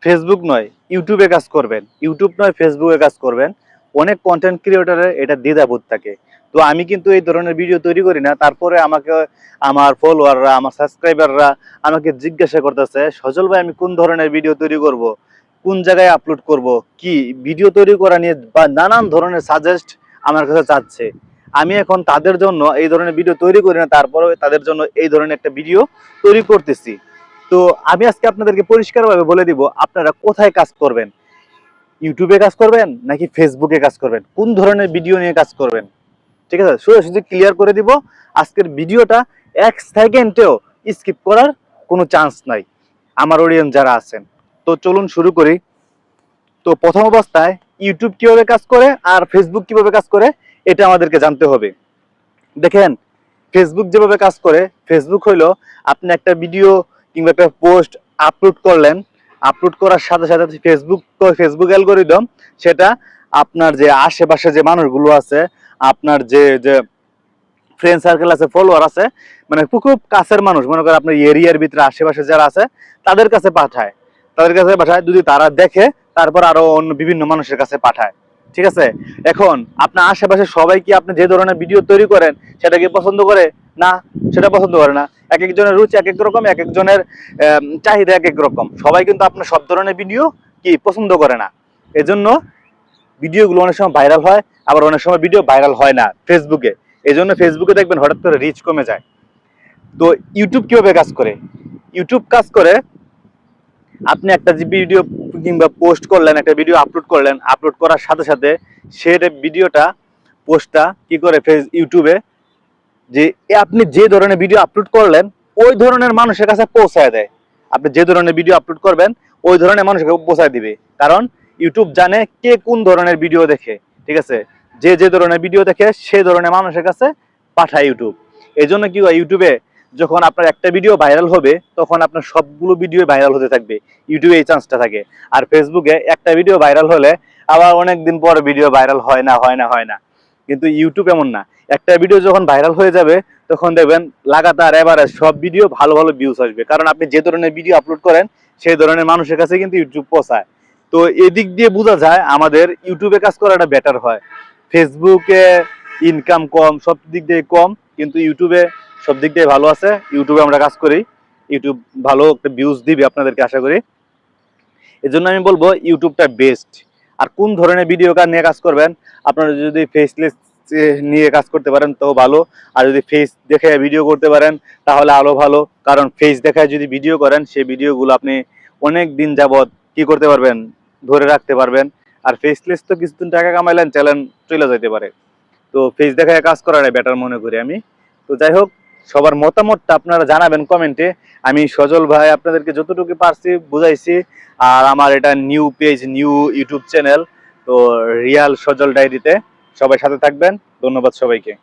Facebook নয় ইউটিউবে কাজ করবেন, ইউটিউব নয় ফেসবুকে কাজ করবেন। অনেক কন্টেন্ট ক্রিয়েটরের এটা দ্বিধাবোধ থাকে। তো আমি কিন্তু এই ধরনের ভিডিও তৈরি করি না, তারপরে আমাকে আমার ফলোয়াররা, আমার সাবস্ক্রাইবাররা আমাকে জিজ্ঞাসা করতেছে, সজল ভাই আমি কোন ধরনের ভিডিও তৈরি করব, কোন জায়গায় আপলোড করব, কি ভিডিও তৈরি করা নিয়ে বা নানান ধরনের সাজেস্ট আমার কাছে চাচ্ছে। আমি এখন তাদের জন্য এই ধরনের ভিডিও তৈরি করি না, তারপরে তাদের জন্য এই ধরনের একটা ভিডিও তৈরি করতেছি। তো আমি আজকে আপনাদেরকে পরিষ্কারভাবে বলে দিব আপনারা কোথায় কাজ করবেন, ইউটিউবে কাজ করবেন নাকি ফেসবুকে কাজ করবেন, কোন ধরনের ভিডিও নিয়ে কাজ করবেন। ঠিক আছে, সোজাসুজি ক্লিয়ার করে দিব। আজকের ভিডিওটা এক সেকেন্ডেও স্কিপ করার কোনো চান্স নাই আমার অডিয়েন্স যারা আছেন। তো চলুন শুরু করি। তো প্রথম অবস্থায় ইউটিউব কিভাবে কাজ করে আর ফেসবুক কিভাবে কাজ করে এটা আমাদেরকে জানতে হবে। দেখেন, ফেসবুক যেভাবে কাজ করে, ফেসবুক হইলো আপনি একটা ভিডিও কিংবা একটা পোস্ট আপলোড করলেন, আপলোড করার সাথে সাথে ফেসবুক অ্যালগরিদম সেটা আপনার যে আশেপাশে যে মানুষগুলো আছে, আপনার যে যে ফ্রেন্ড সার্কেল আছে, ফলোয়ার আছে, মানে খুব কাছের মানুষ, মনে করেন আপনার এরিয়ার ভিতরে আশেপাশে যারা আছে তাদের কাছে পাঠায়, যদি তারা দেখে তারপর আরো অন্য বিভিন্ন মানুষের কাছে পাঠায়। ঠিক আছে, এখন আপনার আশেপাশে সবাই কি আপনি যে ধরনের ভিডিও তৈরি করেন সেটা কি পছন্দ করে? না, সেটা পছন্দ করে না। এক একজনের রুচি এক এক রকম, এক একজনের চাহিদা এক এক রকম। সবাই কিন্তু আপনার সব ধরনের ভিডিও কি পছন্দ করে না। এজন্য ভিডিওগুলো অনেক সময় ভাইরাল হয়, আবার অনেক সময় ভিডিও ভাইরাল হয় না ফেসবুকে। এই জন্য ফেসবুকে দেখবেন হঠাৎ করে রিচ কমে যায়। তো ইউটিউব কিভাবে কাজ করে? ইউটিউব কাজ করে, আপনি একটা যে ভিডিও কিংবা পোস্ট করলেন, একটা ভিডিও আপলোড করলেন, আপলোড করার সাথে সাথে সেটা ভিডিওটা পোস্টটা কি করে ইউটিউবে যে আপনি যে ধরনের ভিডিও আপলোড করলেন ওই ধরনের মানুষের কাছে পৌঁছায় দেয়। আপনি যে ধরনের ভিডিও আপলোড করবেন ওই ধরনের মানুষকে পৌঁছায় দিবে, কারণ ইউটিউব জানে কে কোন ধরনের ভিডিও দেখে। ঠিক আছে, যে যে ধরনের ভিডিও দেখে সে ধরনের মানুষের কাছে পাঠায় ইউটিউব। এই জন্য কি হয়, ইউটিউবে যখন আপনার একটা ভিডিও ভাইরাল হবে তখন আপনার সবগুলো ভিডিও ভাইরাল হতে থাকবে, ইউটিউবে এই চান্সটা থাকে। আর ফেসবুকে একটা ভিডিও ভাইরাল হলে আবার অনেকদিন পর ভিডিও ভাইরাল হয় না। কিন্তু ইউটিউব এমন না, একটা ভিডিও যখন ভাইরাল হয়ে যাবে তখন দেখবেন লাগাতার এভারেজ সব ভিডিও ভালো ভালো ভিউজ আসবে, কারণ আপনি যে ধরনের ভিডিও আপলোড করেন সেই ধরনের মানুষের কাছে কিন্তু ইউটিউব পৌঁছায়। তো এদিক দিয়ে বোঝা যায় আমাদের ইউটিউবে কাজ করাটা বেটার হয়। ফেসবুকে ইনকাম কম, সব দিক দিয়ে কম, কিন্তু ইউটিউবে সব দিক দিয়ে ভালো আছে। ইউটিউবে আমরা কাজ করি, ইউটিউব ভালো একটা ভিউজ দিবে আপনাদেরকে আশা করি। এজন্য আমি বলবো ইউটিউবটা বেস্ট। আর কোন ধরনের ভিডিও নিয়ে কাজ করবেন, আপনারা যদি ফেসলেস নিয়ে কাজ করতে পারেন তো ভালো, আর যদি ফেস দেখে ভিডিও করতে পারেন তাহলে আরো ভালো। কারণ ফেস দেখায় যদি ভিডিও করেন সেই ভিডিওগুলো আপনি অনেক দিন যাবত কি করতে পারবেন, ধরে রাখতে পারবেন। আর ফেসলেস তো কিছুদিন টাকা কামাইলেন, চ্যালেঞ্জ চলে যেতে পারে। তো ফেস দেখায় কাজ করাটাই বেটার মনে করি আমি। তো যাই হোক, সবার মতামতটা আপনারা জানাবেন কমেন্টে। আমি সজল ভাই আপনাদেরকে যতটুকু পারছি বুঝাইছি। আর আমার এটা new page, new YouTube channel, তো রিয়াল সজল ডায়েরিতে সবাই সাথে থাকবেন। ধন্যবাদ সবাইকে।